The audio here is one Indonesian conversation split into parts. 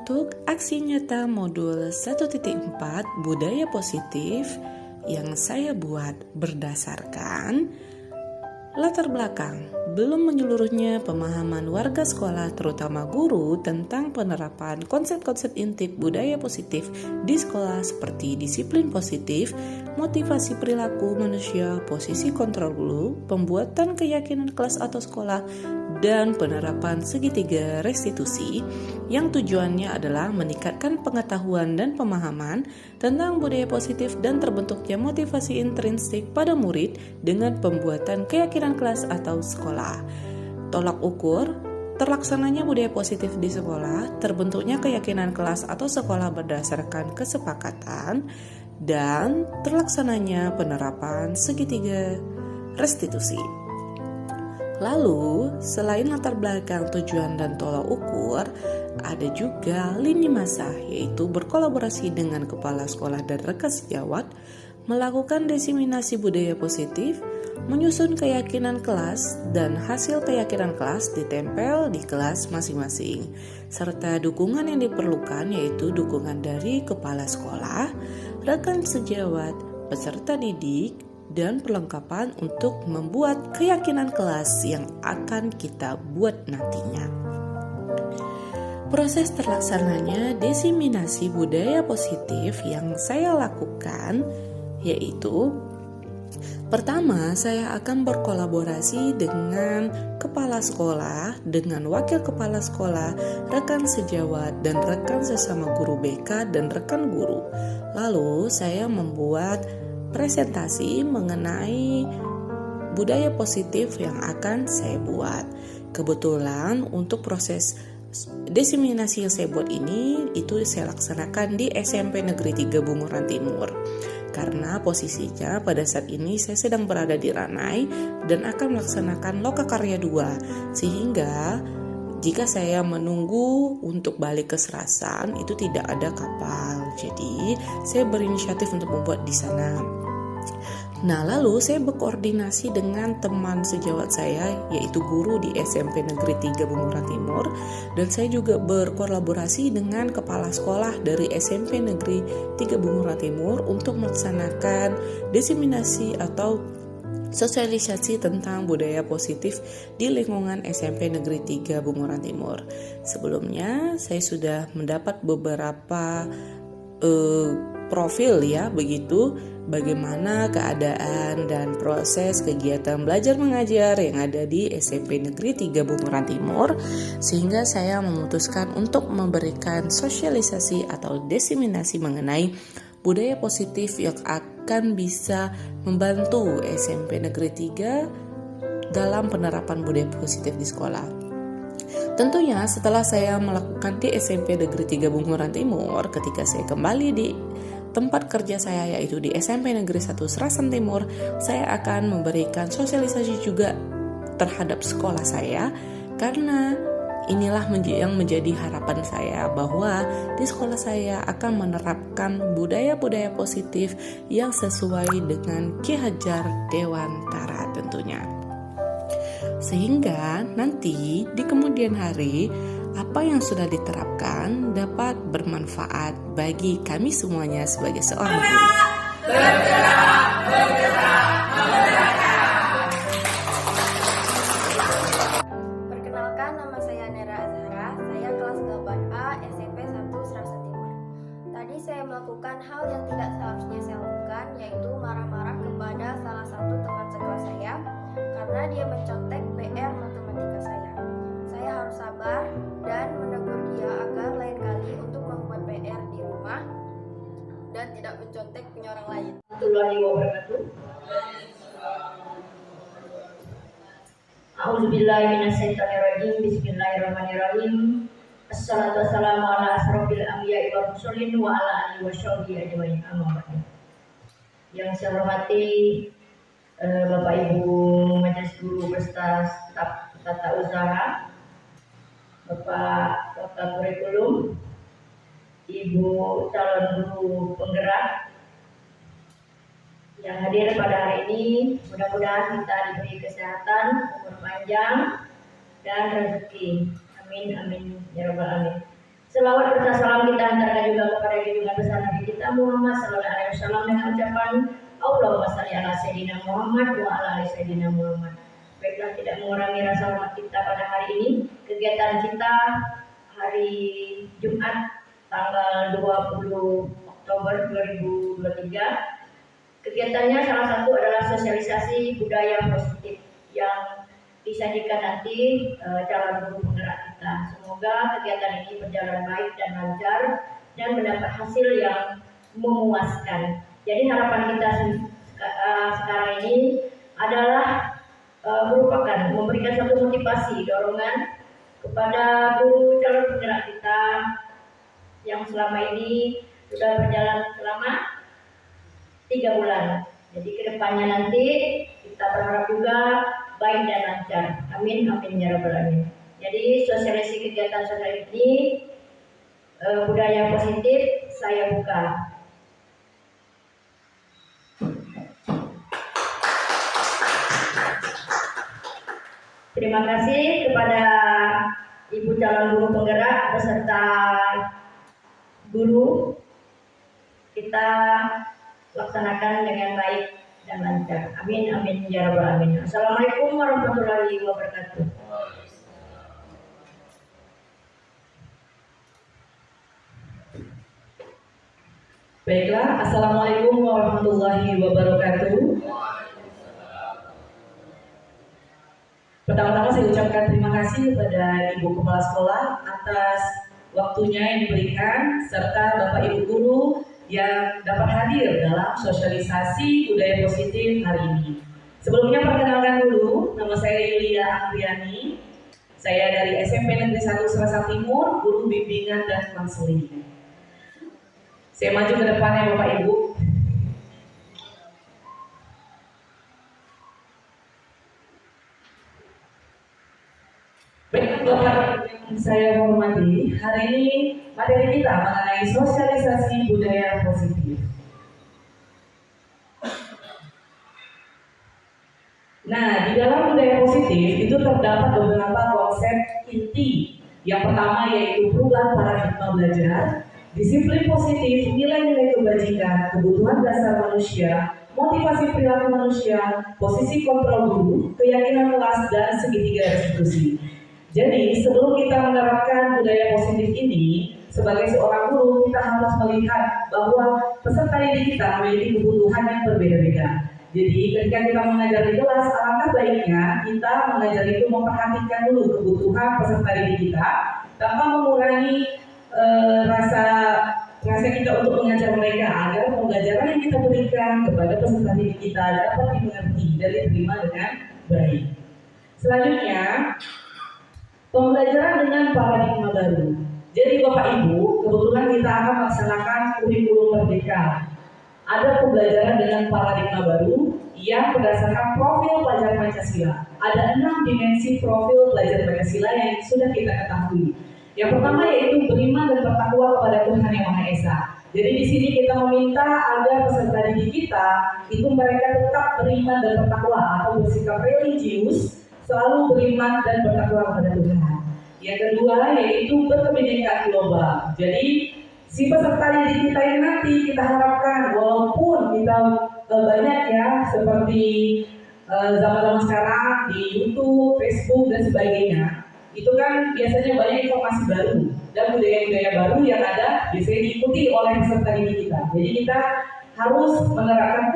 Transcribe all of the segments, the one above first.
Untuk aksi nyata modul 1.4 budaya positif yang saya buat berdasarkan latar belakang belum menyeluruhnya pemahaman warga sekolah terutama guru tentang penerapan konsep-konsep inti budaya positif di sekolah seperti disiplin positif, motivasi perilaku manusia, posisi kontrol guru, pembuatan keyakinan kelas atau sekolah, dan penerapan segitiga restitusi yang tujuannya adalah meningkatkan pengetahuan dan pemahaman tentang budaya positif dan terbentuknya motivasi intrinsik pada murid dengan pembuatan keyakinan kelas atau sekolah. Tolak ukur terlaksananya budaya positif di sekolah, terbentuknya keyakinan kelas atau sekolah berdasarkan kesepakatan, dan terlaksananya penerapan segitiga restitusi. Lalu, selain latar belakang tujuan dan tolak ukur, ada juga lini masa, yaitu berkolaborasi dengan kepala sekolah dan rekan sejawat, melakukan diseminasi budaya positif, menyusun keyakinan kelas, dan hasil keyakinan kelas ditempel di kelas masing-masing, serta dukungan yang diperlukan yaitu dukungan dari kepala sekolah, rekan sejawat, peserta didik, dan perlengkapan untuk membuat keyakinan kelas yang akan kita buat nantinya. Proses terlaksananya diseminasi budaya positif yang saya lakukan yaitu pertama, saya akan berkolaborasi dengan kepala sekolah, dengan wakil kepala sekolah, rekan sejawat, dan rekan sesama guru BK dan rekan guru. Lalu saya membuat presentasi mengenai budaya positif yang akan saya buat. Kebetulan untuk proses diseminasi yang saya buat ini itu saya laksanakan di SMP Negeri 3 Bunguran Timur. Karena posisinya pada saat ini saya sedang berada di Ranai dan akan melaksanakan Lokakarya 2, sehingga jika saya menunggu untuk balik ke Serasan itu tidak ada kapal. Jadi saya berinisiatif untuk membuat di sana. Nah, lalu saya berkoordinasi dengan teman sejawat saya yaitu guru di SMP Negeri 3 Bunguran Timur, dan saya juga berkolaborasi dengan kepala sekolah dari SMP Negeri 3 Bunguran Timur untuk melaksanakan diseminasi atau sosialisasi tentang budaya positif di lingkungan SMP Negeri 3 Bunguran Timur. Sebelumnya saya sudah mendapat beberapa profil ya, begitu bagaimana keadaan dan proses kegiatan belajar mengajar yang ada di SMP Negeri 3 Bunguran Timur, sehingga saya memutuskan untuk memberikan sosialisasi atau diseminasi mengenai budaya positif yang akan bisa membantu SMP Negeri 3 dalam penerapan budaya positif di sekolah. Tentunya setelah saya melakukan di SMP Negeri 3 Bunguran Timur, ketika saya kembali di tempat kerja saya yaitu di SMP Negeri 1 Serasan Timur, saya akan memberikan sosialisasi juga terhadap sekolah saya, karena inilah yang menjadi harapan saya bahwa di sekolah saya akan menerapkan budaya-budaya positif yang sesuai dengan Ki Hajar Dewantara tentunya. Sehingga nanti di kemudian hari apa yang sudah diterapkan dapat bermanfaat bagi kami semuanya sebagai seorang guru. Bergerak, bergerak, bergerak. Perkenalkan, nama saya Nera Azhara, saya kelas 8A SMP 1 Serasa Timur. Tadi saya melakukan hal yang tidak seharusnya saya lakukan, yaitu marah-marah kepada salah satu teman sekelas saya karena dia mencontek PR matematika saya. Saya harus sabar dan menegur dia agar lain kali untuk membuat PR di rumah dan tidak mencontek punya orang lain. Warahmatullahi wabarakatuh. A'udzubillahi minasyaitonirrajim. Bismillahirrahmanirrahim. Assalatu wassalamu ala asrofil anbiya'i wal mursalin wa ala alihi washabbihi ajmain. Amma ba'du. Yang saya hormati Bapak Ibu Majelis Guru beserta staf tata usaha, Bapak Kota Kurikulum, Ibu calon guru penggerak yang hadir pada hari ini. Mudah-mudahan kita diberi kesehatan, umur panjang, dan rezeki. Amin, amin, ya rabbal alamin. Selawat serta salam kita hantarkan juga kepada junjungan besar Nabi kita Muhammad sallallahu alaihi wasallam dengan ucapan Allahumma shalli ala sayyidina Muhammad wa ala ali sayyidina Muhammad. Baiklah, tidak mengurangi rasa hormat kita pada hari ini. Kegiatan kita hari Jumat tanggal 20 Oktober 2023. Kegiatannya salah satu adalah sosialisasi budaya positif yang disajikan nanti calon guru penggerak kita. Semoga kegiatan ini berjalan baik dan lancar dan mendapat hasil yang memuaskan. Jadi harapan kita sekarang ini adalah merupakan memberikan satu motivasi, dorongan kepada guru calon penggerak kita yang selama ini sudah berjalan selama 3 bulan. Jadi kedepannya nanti kita berharap juga baik dan lancar. Amin, amin ya rabbal alamin. Jadi sosialisasi kegiatan sosial ini budaya positif saya buka. Terima kasih kepada Ibu calon guru penggerak beserta guru. Kita laksanakan dengan baik dan lancar. Amin, amin ya rabbal alamin. Assalamualaikum warahmatullahi wabarakatuh. Baiklah, assalamualaikum warahmatullahi wabarakatuh. Pertama-tama saya ucapkan terima kasih kepada Ibu Kepala Sekolah atas waktunya yang diberikan serta Bapak Ibu Guru yang dapat hadir dalam sosialisasi budaya positif hari ini. Sebelumnya perkenalkan dulu, nama saya Yulia Andriani. Saya dari SMP Negeri 1 Selasa Timur, guru bimbingan dan konseling. Saya maju ke depannya Bapak Ibu. Baik Bapak yang saya hormati, hari ini materi kita mengenai sosialisasi budaya positif. Nah, di dalam budaya positif itu terdapat beberapa konsep inti. Yang pertama yaitu perubahan paradigma belajar, disiplin positif, nilai-nilai kebajikan, kebutuhan dasar manusia, motivasi perilaku manusia, posisi kontrol guru, keyakinan kelas, dan segitiga restitusi. Jadi, sebelum kita menerapkan budaya positif ini, sebagai seorang guru, kita harus melihat bahwa peserta didik kita memiliki kebutuhan yang berbeda-beda. Jadi, ketika kita mengajar di kelas, alangkah baiknya kita mengajar itu memperhatikan dulu kebutuhan peserta didik kita, tanpa mengurangi rasa kita untuk mengajar mereka, agar pembelajaran yang kita berikan kepada peserta didik kita dapat dimengerti dan diterima dengan baik. Selanjutnya, pembelajaran dengan paradigma baru. Jadi Bapak Ibu, kebetulan kita akan melaksanakan kurikulum merdeka. Ada pembelajaran dengan paradigma baru yang berdasarkan profil pelajar Pancasila. Ada 6 dimensi profil pelajar Pancasila yang sudah kita ketahui. Yang pertama yaitu beriman dan bertakwa kepada Tuhan Yang Maha Esa. Jadi di sini kita meminta agar peserta didik kita itu mereka tetap beriman dan bertakwa atau bersikap religius, selalu beriman dan bertakwa kepada Tuhan. Yang kedua yaitu berkebinekaan global. Jadi si peserta didik kita ini nanti kita harapkan walaupun kita banyak ya seperti zaman-zaman sekarang di YouTube, Facebook dan sebagainya, itu kan biasanya banyak informasi baru dan budaya-budaya baru yang ada biasanya diikuti oleh peserta didik kita. Jadi kita harus menerapkan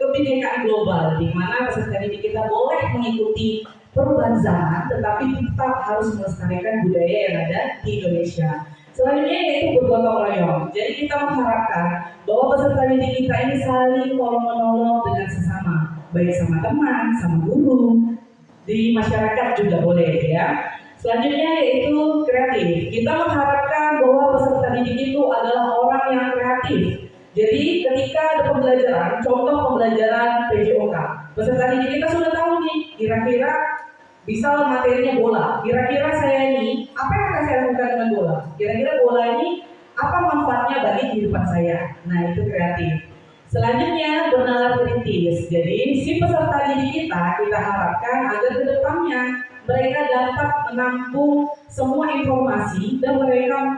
kebinekaan global di mana peserta didik kita boleh mengikuti perubahan zaman, tetapi tetap harus melestarikan budaya yang ada di Indonesia. Selanjutnya yaitu bergotong royong. Jadi kita mengharapkan bahwa peserta didik kita ini saling tolong-menolong dengan sesama, baik sama teman, sama guru, di masyarakat juga boleh ya. Selanjutnya yaitu kreatif. Kita mengharapkan bahwa peserta didik itu adalah orang yang kreatif. Jadi ketika ada pembelajaran, contoh pembelajaran PJOK, peserta didik kita sudah tahu nih, kira-kira bisa materinya bola. Kira-kira saya ini, apa yang akan saya lakukan dengan bola? Kira-kira bola ini, apa manfaatnya bagi kehidupan saya? Nah, itu kreatif. Selanjutnya, bernalar kritis. Jadi, si peserta didik kita harapkan agar ke depannya mereka dapat menampung semua informasi dan mereka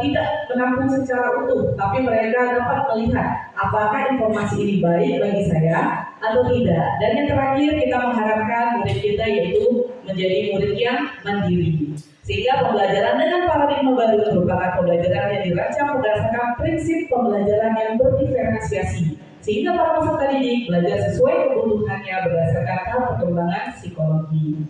tidak menampung secara utuh, tapi mereka dapat melihat apakah informasi ini baik bagi saya atau tidak. Dan yang terakhir, kita mengharapkan murid kita yaitu menjadi murid yang mandiri. Sehingga pembelajaran dengan paradigma baru merupakan pembelajaran yang dirancang berdasarkan prinsip pembelajaran yang berdiferensiasi. Sehingga para peserta didik belajar sesuai kebutuhannya berdasarkan hal perkembangan psikologi.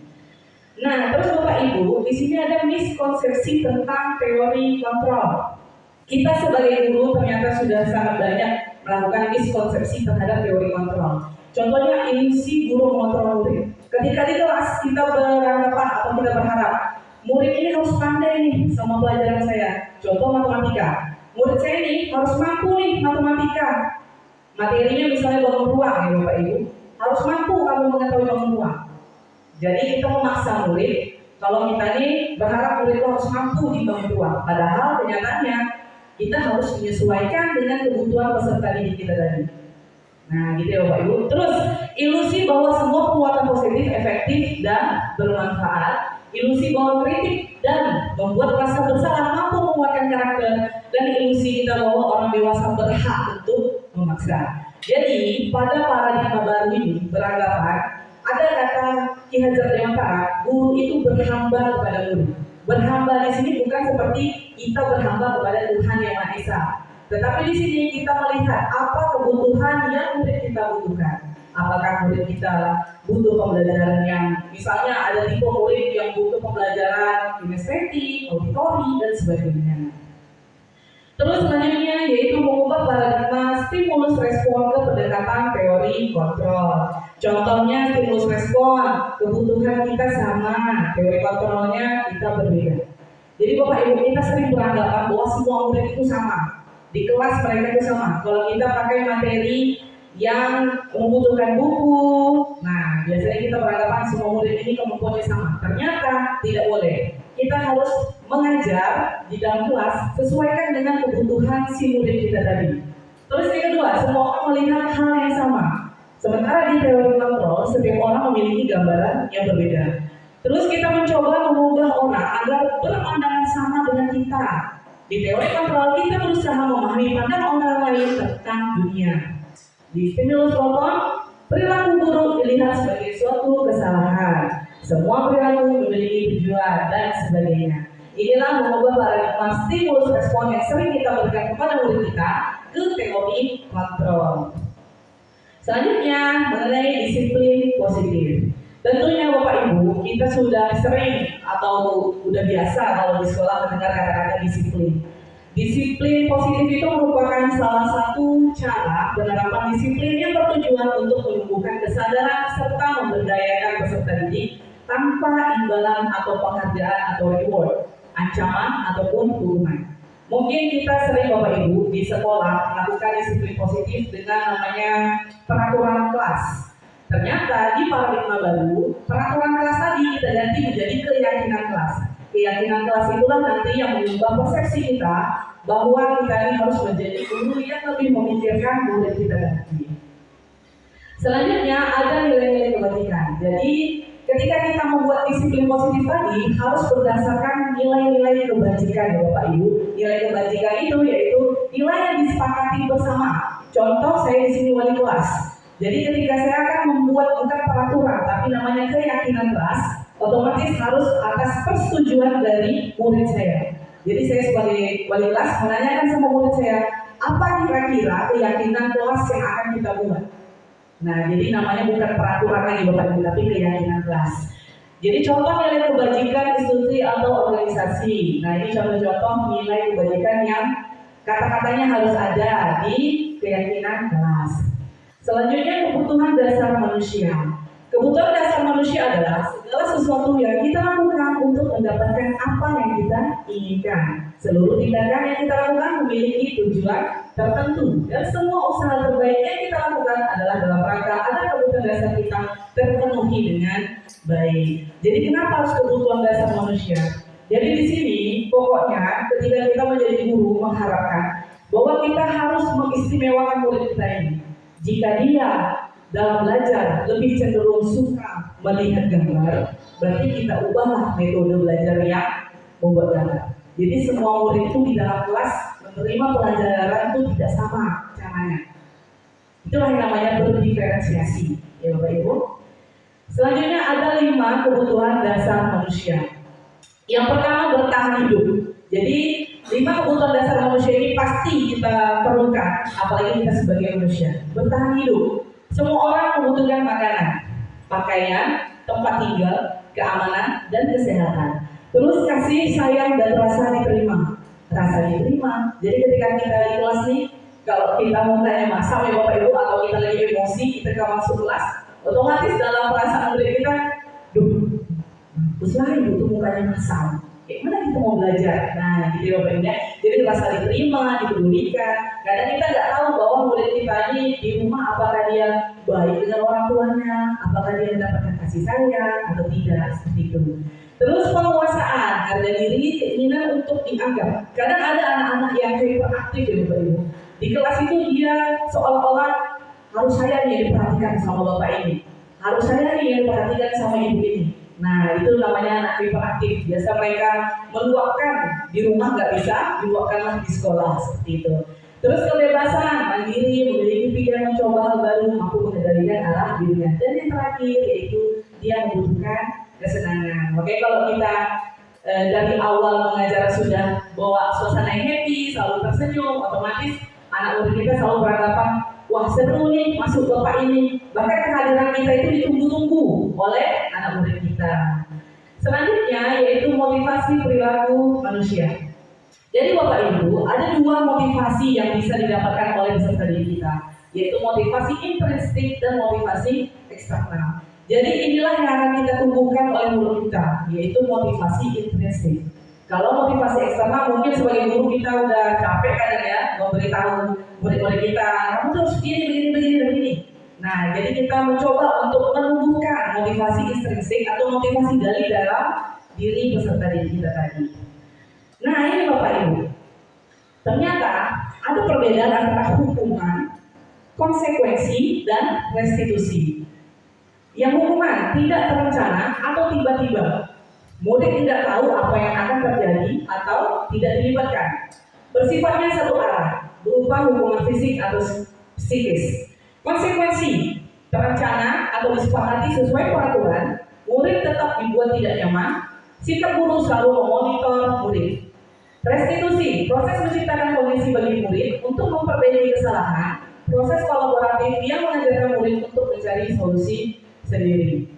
Nah, terus Bapak Ibu, di sini ada miskonsepsi tentang teori kontrol. Kita sebagai guru ternyata sudah sangat banyak melakukan miskonsepsi terhadap teori kontrol. Contohnya ilusi guru mengontrol murid. Ketika di kelas kita beranggapan atau kita berharap murid ini harus pandai nih sama pelajaran saya. Contoh matematika. Murid saya ini harus mampu nih matematika. Materinya misalnya bangun ruang ya Bapak Ibu. Harus mampu kamu mengetahui bangun ruang. Jadi kita memaksa murid, kalau kita nih berharap murid itu harus mampu di bangun ruang. Padahal kenyataannya kita harus menyesuaikan dengan kebutuhan peserta didik kita tadi. Nah gitu ya Bapak Ibu. Terus ilusi bahwa semua penguatan positif efektif dan bermanfaat. Ilusi bahwa kritik dan membuat rasa bersalah mampu menguatkan karakter. Dan ilusi kita bahwa orang dewasa berhak untuk memaksa. Jadi pada paradigma baru ini beranggapan ada kata Ki Hajar Dewantara, guru itu berhamba kepada murid. Berhamba di sini bukan seperti kita berhamba kepada Tuhan Yang Maha Esa. Tetapi di sini kita melihat apa kebutuhan yang murid kita butuhkan. Apakah murid kita butuh pembelajaran yang misalnya ada tipe murid yang butuh pembelajaran kinestetik, auditori, dan sebagainya. Terus selanjutnya yaitu mengubah paradigma stimulus respon ke pendekatan teori kontrol. Contohnya stimulus respon, kebutuhan kita sama, teori kontrolnya kita berbeda. Jadi Bapak Ibu kita sering beranggapan bahwa semua murid itu sama. Di kelas mereka itu sama. Kalau kita pakai materi yang membutuhkan buku, nah biasanya kita beranggapan semua murid ini kemampuannya sama. Ternyata tidak boleh. Kita harus mengajar di dalam kelas sesuaikan dengan kebutuhan si murid kita tadi. Terus yang kedua, semua orang melihat hal yang sama. Sementara di teori kontrol, setiap orang memiliki gambaran yang berbeda. Terus kita mencoba mengubah orang agar berpandangan sama dengan kita. Di teori kontrol, kita berusaha memahami pandangan orang lain tentang dunia. Di stimulus respon, perilaku buruk dilihat sebagai suatu kesalahan. Semua perilaku memiliki tujuan dan sebagainya. Inilah mengubah paradigma stimulus respon yang sering kita berikan kepada murid kita ke teori kontrol. Selanjutnya mengenai disiplin positif. Tentunya Bapak Ibu kita sudah sering atau sudah biasa kalau di sekolah mendengar kata-kata disiplin. Disiplin positif itu merupakan salah satu cara penerapan disiplin yang bertujuan untuk menumbuhkan kesadaran serta memberdayakan peserta didik tanpa imbalan atau penghargaan atau reward, ancaman ataupun hukuman. Mungkin kita sering Bapak Ibu di sekolah melakukan disiplin positif dengan namanya peraturan kelas. Ternyata di paradigma baru, peraturan kelas tadi kita ganti menjadi keyakinan kelas. Keyakinan kelas itulah nanti yang mengubah persepsi kita bahwa kita ini harus menjadi guru yang lebih memikirkan murid kita nanti. Selanjutnya ada nilai-nilai kebajikan. Jadi ketika kita membuat disiplin positif tadi harus berdasarkan nilai-nilai kebajikan ya Bapak Ibu. Nilai kebajikan itu yaitu nilai yang disepakati bersama. Contoh saya di sini wali kelas. Jadi ketika saya akan membuat bukan peraturan tapi namanya keyakinan kelas, otomatis harus atas persetujuan dari murid saya. Jadi saya sebagai wali kelas menanyakan sama murid saya, apa kira-kira keyakinan kelas yang akan kita buat? Nah, jadi namanya bukan peraturan lagi Bapak Ibu, tapi keyakinan kelas. Jadi contoh nilai kebajikan institusi atau organisasi. Nah, ini contoh-contoh nilai kebajikan yang kata-katanya harus ada di keyakinan kelas. Selanjutnya kebutuhan dasar manusia. Kebutuhan dasar manusia adalah segala sesuatu yang kita lakukan untuk mendapatkan apa yang kita inginkan. Seluruh tindakan yang kita lakukan memiliki tujuan tertentu dan semua usaha terbaik yang kita lakukan adalah dalam rangka agar kebutuhan dasar kita terpenuhi dengan baik. Jadi kenapa harus kebutuhan dasar manusia? Jadi di sini pokoknya ketika kita menjadi guru mengharapkan bahwa kita harus mengistimewakan murid kita ini. Jika dia dalam belajar lebih cenderung suka melihat gambar, berarti kita ubahlah metode belajar yang membuat gambar. Jadi semua murid itu di dalam kelas menerima pelajaran itu tidak sama caranya. Itulah yang namanya berdiferensiasi, ya Bapak Ibu. Selanjutnya ada 5 kebutuhan dasar manusia. Yang pertama, bertahan hidup. Jadi 5 kebutuhan dasar manusia ini pasti kita perlukan, apalagi kita sebagai manusia. Bertahan hidup. Semua orang membutuhkan makanan, pakaian, tempat tinggal, keamanan, dan kesehatan. Terus kasih sayang dan rasa diterima. Rasa diterima. Jadi ketika kita di kelas nih, kalau kita mukanya masam ya Bapak Ibu, atau kita lagi emosi, kita masuk kelas, otomatis dalam perasaan murid kita, duh, usaha ibu tuh mukanya masam. Mana kita mau belajar? Nah, gitu ya Bapak Ibu. Jadi rasa diterima, dipedulikan. Kadang kita nggak tahu bahwa murid kita ini di rumah apakah dia baik dengan orang tuanya, apakah dia mendapatkan kasih sayang atau tidak, seperti itu. Terus penguasaan, harga diri, keinginan untuk dianggap. Kadang ada anak-anak yang hyperaktif ya Bapak Ibu. Di kelas itu dia seolah-olah harus saya nih diperhatikan sama bapak ini, harus saya nih yang diperhatikan sama ibu ini. Nah, itu namanya anak hiperaktif. Biasa mereka meluapkan di rumah nggak bisa, diluapkanlah di sekolah, seperti itu. Terus kebebasan, mandiri, memiliki pikiran mencoba hal baru, mampu mengendalikan arah dirinya. Dan yang terakhir yaitu dia membutuhkan kesenangan. Oke, kalau kita dari awal mengajar sudah bawa suasana yang happy, selalu tersenyum, otomatis anak murid kita selalu beranggapan, wah seru nih masuk bapak ini. Bahkan kehadiran kita itu ditunggu-tunggu oleh anak murid kita. Selanjutnya yaitu motivasi perilaku manusia. Jadi Bapak Ibu, ada 2 motivasi yang bisa didapatkan oleh peserta didik kita, yaitu motivasi intrinsik dan motivasi eksternal. Jadi inilah yang akan kita tumbuhkan oleh murid kita, yaitu motivasi intrinsik. Kalau motivasi eksternal mungkin sebagai guru kita udah capek kan ya memberitahu murid-murid kita, kamu tuh harus begini. Nah, jadi kita mencoba untuk menumbuhkan motivasi intrinsik atau motivasi dari dalam diri peserta didik kita tadi. Nah, ini Bapak Ibu, ternyata ada perbedaan antara hukuman, konsekuensi, dan restitusi. Yang hukuman tidak terencana atau tiba-tiba. Murid tidak tahu apa yang akan terjadi atau tidak dilibatkan. Bersifatnya satu arah, berupa hukuman fisik atau psikis. Konsekuensi, terencana atau disepakati sesuai peraturan, murid tetap dibuat tidak nyaman, sikap guru selalu memonitor murid. Restitusi, proses menciptakan kondisi bagi murid untuk memperbaiki kesalahan, proses kolaboratif yang mengajarkan murid untuk mencari solusi sendiri.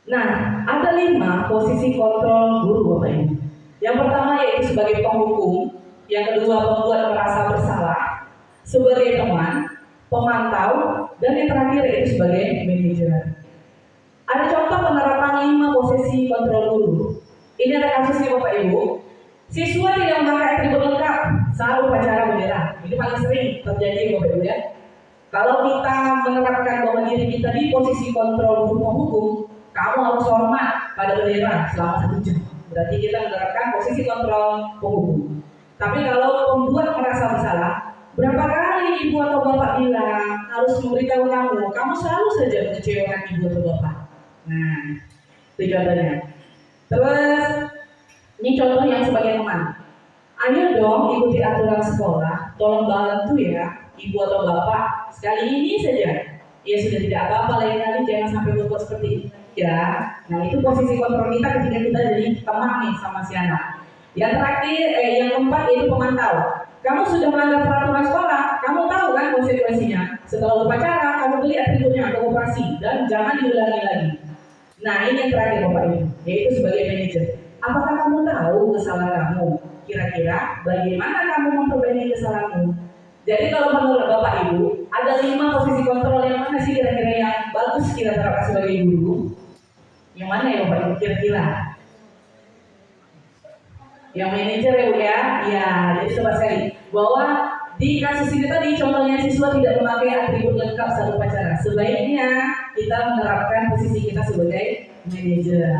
Nah, ada 5 posisi kontrol guru Bapak Ibu. Yang pertama yaitu sebagai penghukum, yang kedua membuat merasa bersalah, sebagai teman, pemantau, dan yang terakhir yaitu sebagai manajer. Ada contoh penerapan 5 posisi kontrol guru. Ini ada kasusnya Bapak Ibu. Siswa tidak memakai atribut lengkap saat upacara bendera. Ini paling sering terjadi Bapak Ibu ya. Kalau kita menerapkan bahwa diri kita di posisi kontrol guru penghukum, kamu harus hormat pada bendera selama 1 jam. Berarti kita menerapkan posisi kontrol penghukum. Tapi kalau pembuat merasa bersalah, berapa kali ibu atau bapak bilang harus memberitahu kamu selalu saja mengecewakan ibu atau bapak. Nah, itu contohnya. Terus, ini contoh yang sebagai teman. Ayo dong ikuti aturan sekolah, tolong bantu ya ibu atau bapak sekali ini saja. Ya sudah tidak apa-apa, lain kali jangan sampai berbuat seperti ini. Ya, nah itu posisi kontrol kita ketika kita jadi teman nih sama si anak. Yang terakhir, yang keempat yaitu pemantau. Kamu sudah melanggar peraturan sekolah, kamu tahu kan konsekuensinya. Setelah upacara, kamu beli atributnya ke operasi dan jangan diulangi lagi. Nah ini yang terakhir Bapak Ibu, yaitu sebagai manajer. Apakah kamu tahu kesalahan kamu? Kira-kira bagaimana kamu memperbaiki kesalahanmu? Jadi kalau menurut Bapak Ibu, ada 5 posisi kontrol yang mana sih kira-kira yang bagus kita terapkan sebagai guru? Yang mana ya Bapak Ibu kira-kira? Yang manajer ya Bu ya? Ya, jadi sobat sekali bahwa di kasus ini tadi contohnya siswa tidak memakai atribut lengkap saat upacara. Sebaiknya kita menerapkan posisi kita sebagai manajer.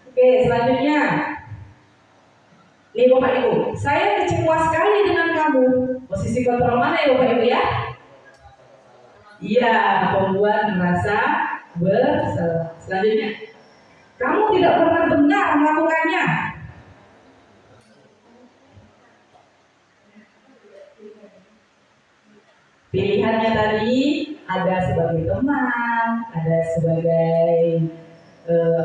Oke, selanjutnya Nih Bapak Ibu, saya kecewa sekali dengan kamu. Posisi kontrol mana ya Bapak Ibu ya? Iya, pembuat merasa bersalah. Selanjutnya, kamu tidak pernah benar melakukannya. Pilihannya tadi ada sebagai teman, ada sebagai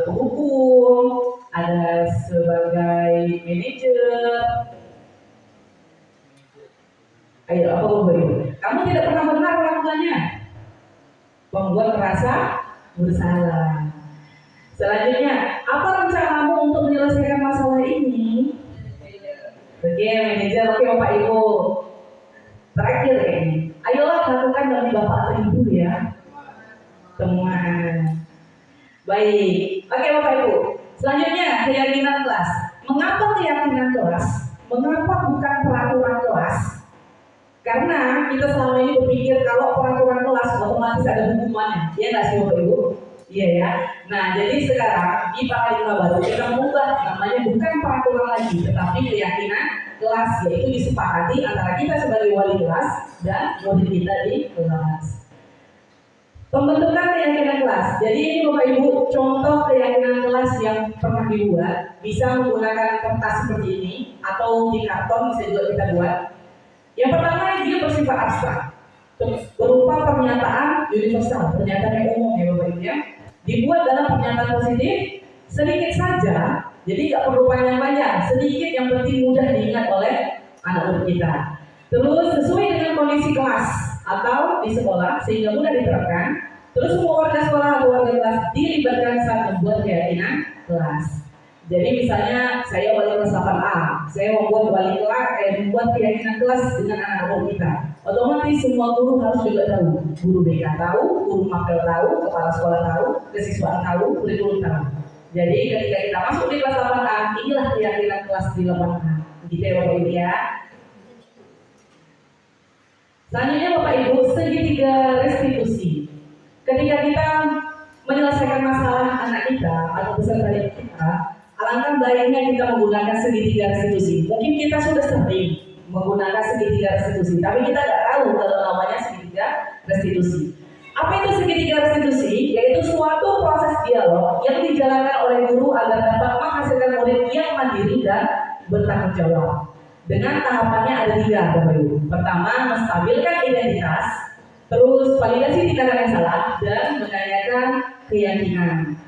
penghukum, ada sebagai manajer. Ayo, apa Bapak Ibu? Kamu tidak pernah benar melakukannya. Membuat merasa bersalah. Selanjutnya, apa rencanamu untuk menyelesaikan masalah ini? Oke, manajer, oke Bapak Ibu. Terakhir ini, ayolah lakukan dari Bapak atau Ibu ya. Temuan. Baik, oke Bapak Ibu. Selanjutnya, keyakinan kelas. Mengapa keyakinan kelas? Mengapa bukan peraturan kelas? Karena kita selama ini berpikir kalau peraturan kelas otomatis ada hukumannya. Iya nggak sih Bapak Ibu? Iya ya. Nah, jadi sekarang di paradigma baru kita mengubah namanya bukan peraturan lagi, tetapi keyakinan kelas, yaitu disepakati antara kita sebagai wali kelas dan murid kita di kelas. Pembentukan keyakinan kelas. Jadi ini Bapak Ibu contoh keyakinan kelas yang pernah dibuat. Bisa menggunakan kertas seperti ini atau di karton bisa juga kita buat. Yang pertama dia bersifat abstrak, berupa pernyataan universal, pernyataan yang umum ya Bapak Ibu ya. Dibuat dalam pernyataan positif sedikit saja, jadi nggak perlu panjang-panjang, sedikit yang penting mudah diingat oleh anak murid kita. Terus sesuai dengan kondisi kelas atau di sekolah sehingga mudah diterapkan. Terus semua warga sekolah atau warga kelas dilibatkan saat membuat keyakinan kelas. Jadi misalnya saya wali kelas 8A, saya membuat keyakinan kelas dengan anak-anak kita. Otomatis semua guru harus juga tahu. Guru BK tahu, guru mapel tahu, kepala sekolah tahu, kesiswaan tahu, kurikulum tahu. Jadi ketika kita masuk di kelas 8A, inilah keyakinan kelas di 8A. Gitu ya Bapak Ibu ya. Selanjutnya Bapak Ibu, segitiga restitusi. Ketika kita menyelesaikan masalah anak kita atau peserta didik kita, alangkah baiknya kita menggunakan segitiga restitusi. Mungkin kita sudah sering menggunakan segitiga restitusi, tapi kita nggak tahu kalau namanya segitiga restitusi. Apa itu segitiga restitusi? Yaitu suatu proses dialog yang dijalankan oleh guru agar dapat menghasilkan murid yang mandiri dan bertanggung jawab. Dengan tahapannya ada 3, Bapak Ibu. Pertama, menstabilkan identitas, terus validasi tindakan yang salah, dan menanyakan keyakinan.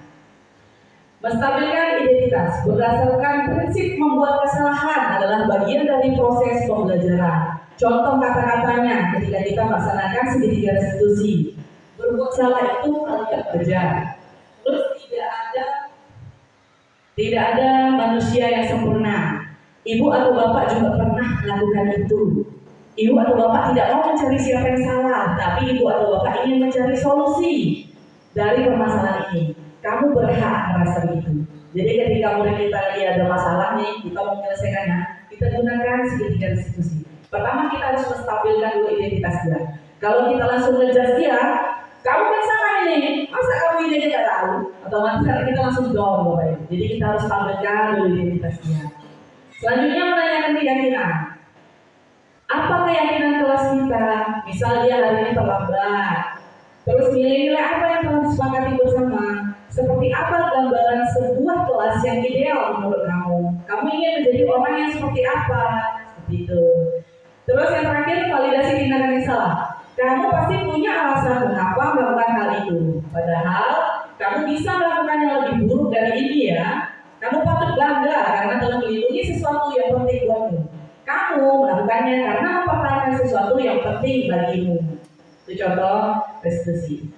Menstabilkan identitas berdasarkan prinsip membuat kesalahan adalah bagian dari proses pembelajaran. Contoh kata-katanya ketika kita melaksanakan segitiga restitusi. Berbuat salah itu tidak wajar. Terus tidak ada manusia yang sempurna. Ibu atau bapak juga pernah melakukan itu. Ibu atau bapak tidak mau mencari siapa yang salah, tapi ibu atau bapak ingin mencari solusi dari permasalahan ini. Kamu berhak merasa begitu. Jadi ketika murid kita lagi ada masalah nih, kita mau menyelesaikannya, kita gunakan segitiga restitusi. Pertama kita harus menstabilkan dulu identitas dia. Kalau kita langsung ngejudge dia, kamu kan salah ini, masa kamu ini aja nggak tahu? Otomatis kita langsung down Bapak Ibu. Jadi kita harus stabilkan dulu identitasnya. Selanjutnya menanyakan keyakinan. Apa keyakinan kelas kita? Misal dia hari ini terlambat. Terus nilai-nilai apa yang telah disepakati bersama? Seperti apa gambaran sebuah kelas yang ideal menurut kamu? Kamu ingin menjadi orang yang seperti apa? Seperti itu. Terus yang terakhir, validasi tindakan yang salah. Kamu pasti punya alasan mengapa melakukan hal itu. Padahal kamu bisa melakukan yang lebih buruk dari ini ya. Kamu patut bangga karena telah melindungi sesuatu yang penting buatmu. Kamu melakukannya karena mempertahankan sesuatu yang penting bagimu. Itu contoh restitusi.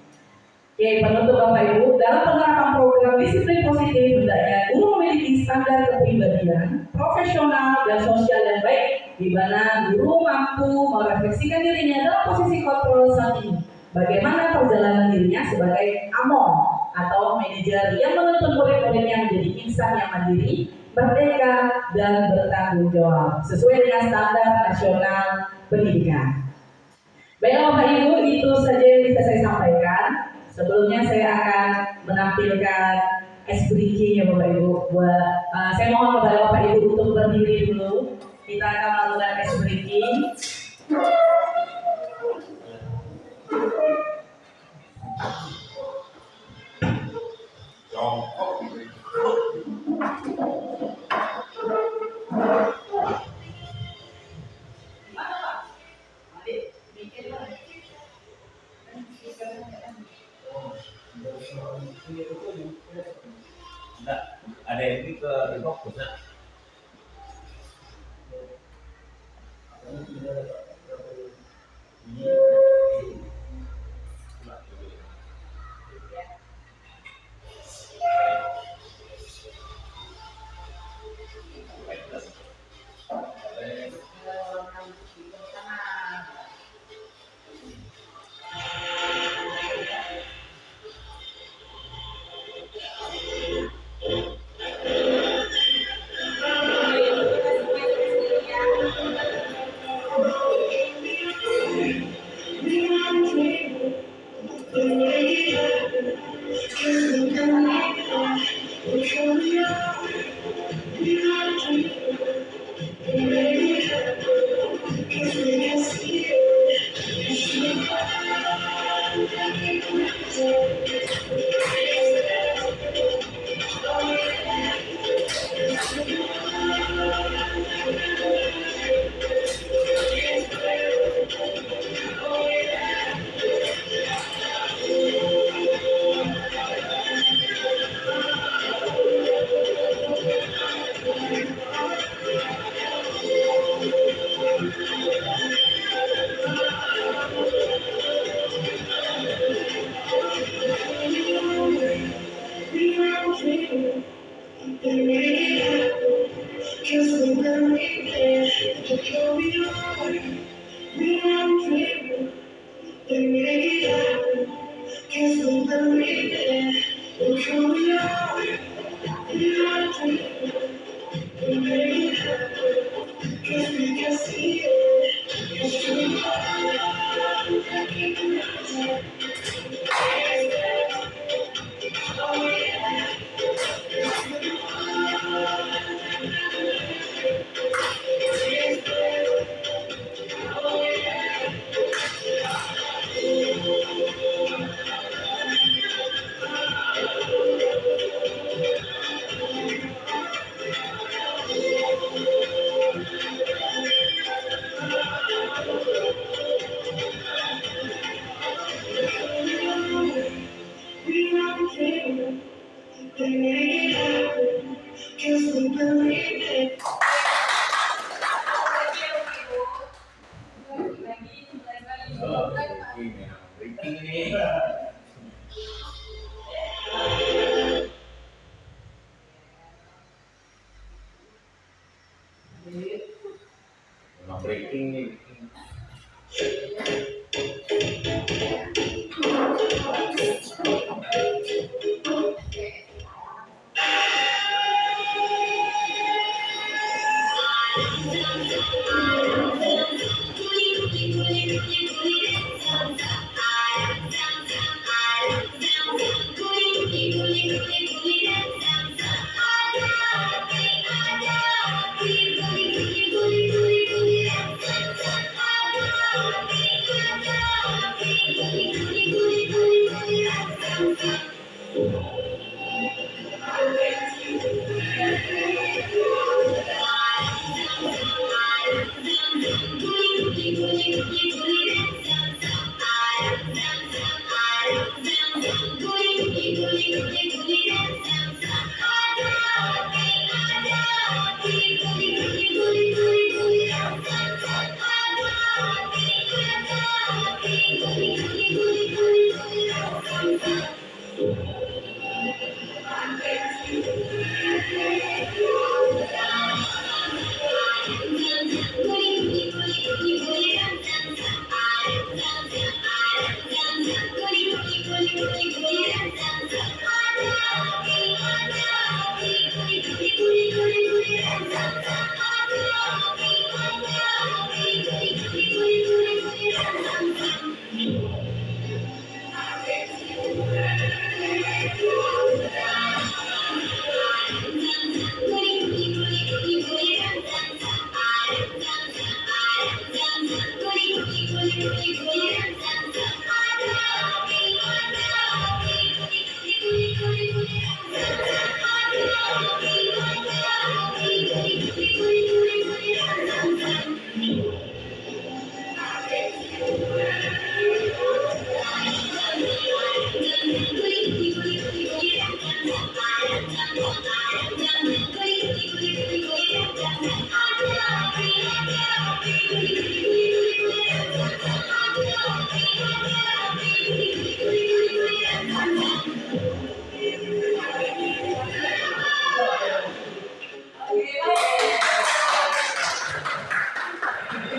Oke, penutup Bapak Ibu, dalam penerapan program disiplin positif, hendaknya guru memiliki standar kepribadian, profesional dan sosial yang baik, di mana guru mampu merefleksikan dirinya dalam posisi kontrol saat ini. Bagaimana perjalanan dirinya sebagai among atau manajer yang menuntun murid-muridnya menjadi insan yang mandiri, merdeka dan bertanggung jawab sesuai dengan standar nasional pendidikan. Baik Bapak Ibu, itu saja yang bisa saya sampaikan. Sebelumnya saya akan menampilkan es bridging ya Bapak Ibu. Saya mohon kepada Bapak Ibu untuk berdiri dulu. Kita akan melakukan es bridging. Enggak, ada yang ini ke fokus ya. Breaking nih.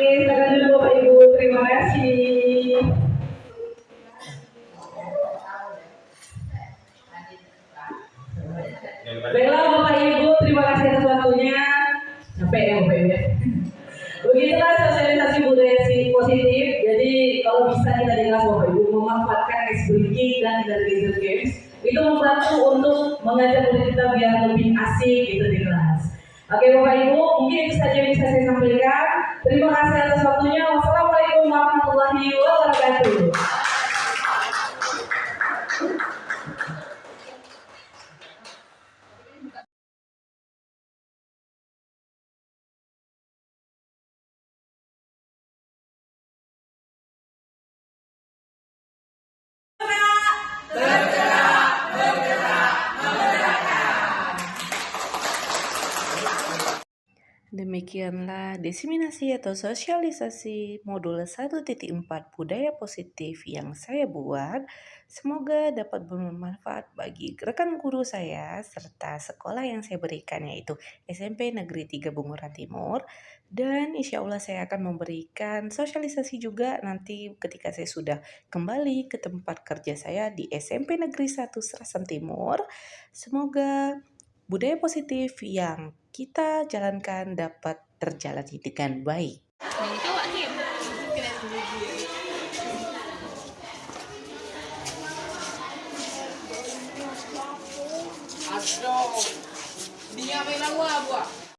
Oke, silakan dulu Bapak Ibu. Terima kasih. Baiklah Bapak Ibu, terima kasih atas waktunya. Capek ya Bapak Ibu. Begitulah sosialisasi budaya positif. Jadi kalau bisa kita di kelas Bapak Ibu memanfaatkan ice breaking dan laser games itu membantu untuk mengajak murid kita biar lebih asik gitu di kelas. Oke Bapak Ibu, mungkin itu saja yang bisa saya sampaikan. Terima kasih atas waktunya. Wassalamualaikum warahmatullahi wabarakatuh. Demikianlah diseminasi atau sosialisasi modul 1.4 budaya positif yang saya buat. Semoga dapat bermanfaat bagi rekan guru saya serta sekolah yang saya berikan, yaitu SMP Negeri 3 Bunguran Timur. Dan insya Allah saya akan memberikan sosialisasi juga nanti ketika saya sudah kembali ke tempat kerja saya di SMP Negeri 1 Serasan Timur. Semoga budaya positif yang kita jalankan dapat terjalani dengan baik. Aduh, dia main lagu apa?